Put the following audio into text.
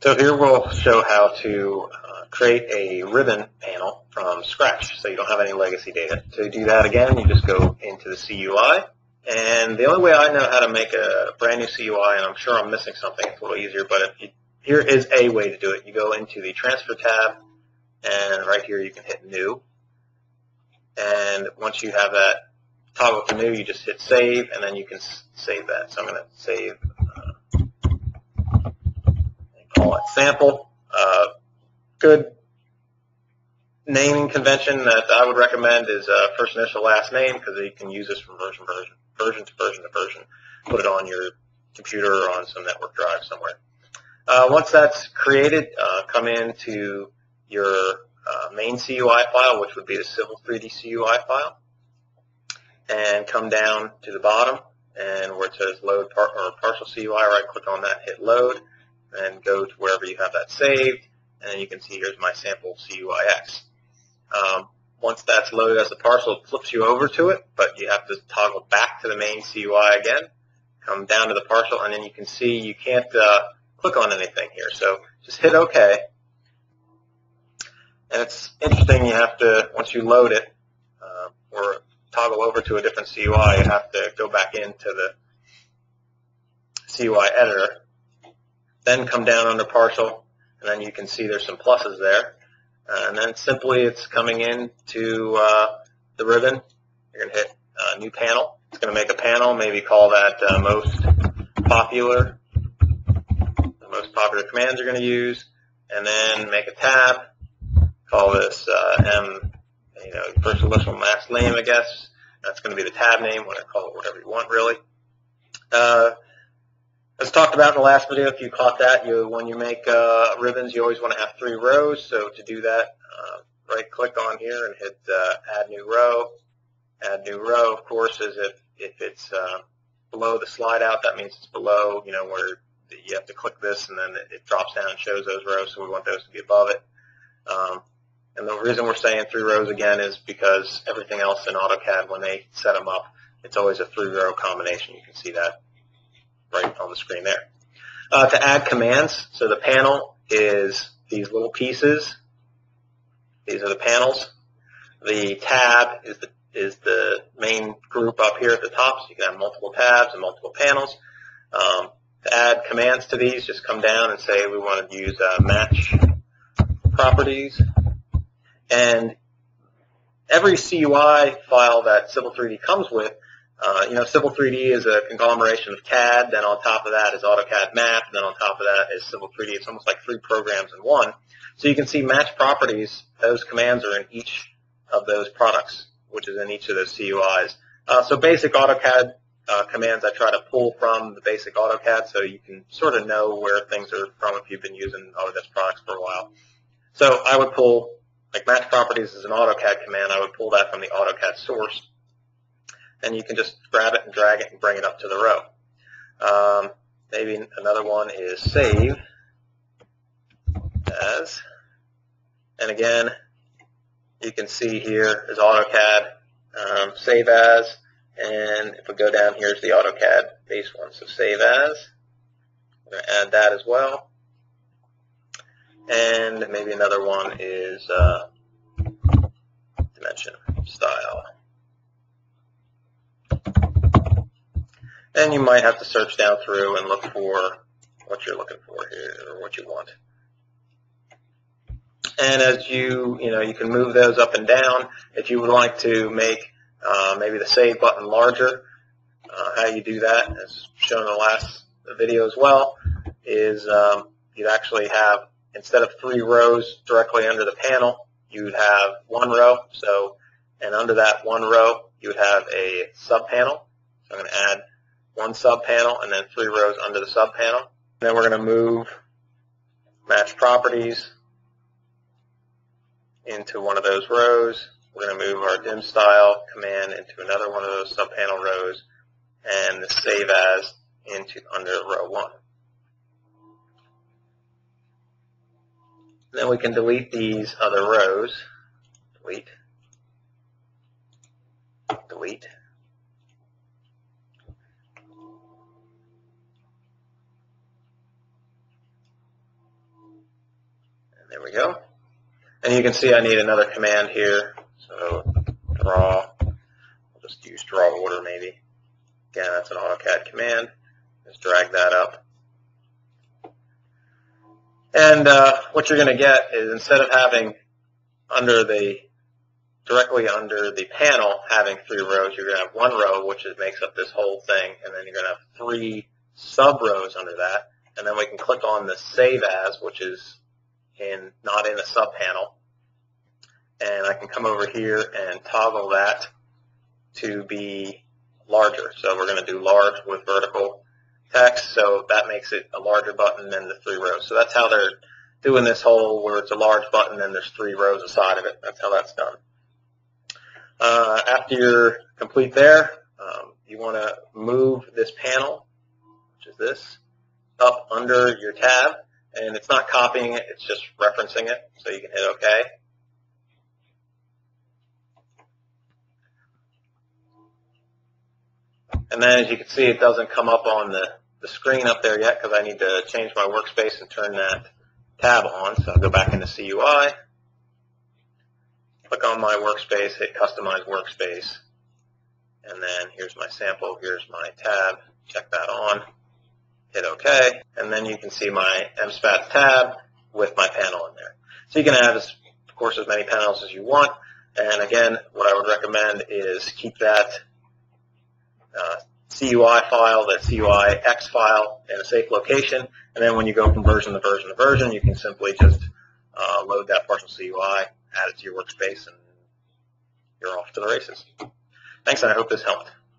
So here we'll show how to create a ribbon panel from scratch so you don't have any legacy data. To do that again, you just go into the CUI. And the only way I know how to make a brand new CUI, and I'm sure I'm missing something, it's a little easier, but here is a way to do it. You go into the Transfer tab, and right here you can hit New. And once you have that toggle to New, you just hit Save, and then you can save that. So I'm going to save, call it Sample. Good naming convention that I would recommend is first initial, last name, because you can use this from version to version. Put it on your computer or on some network drive somewhere. Once that's created, come into your main CUI file, which would be the Civil 3D CUI file, and come down to the bottom, and where it says Load Partial CUI, right-click on that, hit Load, and go to wherever you have that saved, and you can see here's my sample CUIX. Once that's loaded as a parcel, it flips you over to it, but you have to toggle back to the main CUI again, come down to the partial, and then you can see you can't click on anything here. So just hit OK. And it's interesting, you have to, once you load it, or toggle over to a different CUI, you have to go back into the CUI editor, then come down under partial, and then you can see there's some pluses there. And then simply it's coming into the ribbon. You're going to hit New Panel. It's going to make a panel, maybe call that most popular. The most popular commands you're going to use. And then make a tab. Call this first initial last name, I guess. That's going to be the tab name. Want to call it whatever you want, really. As talked about in the last video, if you caught that, when you make ribbons, you always want to have 3 rows. So to do that, right-click on here and hit Add New Row. Add New Row, of course, is if it's below the slide out, that means it's below, where you have to click this and then it drops down and shows those rows. So we want those to be above it. And the reason we're saying 3 rows again is because everything else in Autocad, when they set them up, it's always a 3-row combination. You can see that right on the screen there. To add commands, so the panel is these little pieces. These are the panels. The tab is the main group up here at the top, so you can have multiple tabs and multiple panels. To add commands to these, just come down and say we want to use match properties. And every CUI file that Civil 3D comes with, Civil 3D is a conglomeration of CAD, then on top of that is AutoCAD Map, and then on top of that is Civil 3D. It's almost like 3 programs in one. So you can see match properties, those commands are in each of those products, which is in each of those CUIs. So basic AutoCAD commands I try to pull from the basic AutoCAD so you can sort of know where things are from if you've been using Autodesk products for a while. So I would pull, like match properties is an AutoCAD command, I would pull that from the AutoCAD source. And you can just grab it and drag it and bring it up to the row. Maybe another one is save as. And again, you can see here is AutoCAD save as. And if we go down, here's the AutoCAD base one. So save as. I'm going to add that as well. And maybe another one is dimension style. And you might have to search down through and look for what you're looking for here, or what you want. And as you can move those up and down. If you would like to make maybe the save button larger, how you do that, as shown in the last video as well, is you'd actually have, instead of 3 rows directly under the panel, you'd have 1 row. So, and under that 1 row, you would have a sub panel. So I'm going to add 1 sub panel and then 3 rows under the sub panel. Then we're going to move match properties into one of those rows. We're going to move our dim style command into another one of those sub panel rows, and the save as into under row 1. Then we can delete these other rows. Delete. Delete. we go. And you can see I need another command here. So draw, I'll just use draw order maybe. Again, that's an Autocad command. Just drag that up. And what you're going to get is, instead of having directly under the panel having 3 rows, you're going to have 1 row, which makes up this whole thing, and then you're going to have 3 sub rows under that. And then we can click on the Save As, which is not in the sub panel. And I can come over here and toggle that to be larger. So we're going to do large with vertical text, so that makes it a larger button than the 3 rows. So that's how they're doing this whole, where it's a large button and there's 3 rows aside of it. That's how that's done. After you're complete there, you want to move this panel, which is this, up under your tab. And it's not copying it, it's just referencing it. So you can hit OK. And then, as you can see, it doesn't come up on the screen up there yet because I need to change my workspace and turn that tab on. So I'll go back into CUI, click on my workspace, hit Customize Workspace, and then here's my sample, here's my tab, check that on, hit OK, and then you can see my MSPATS tab with my panel in there. So you can add, of course, as many panels as you want, and again, what I would recommend is keep that CUI file, that CUIX file, in a safe location, and then when you go from version to version to version, you can simply just load that partial CUI, add it to your workspace, and you're off to the races. Thanks, and I hope this helped.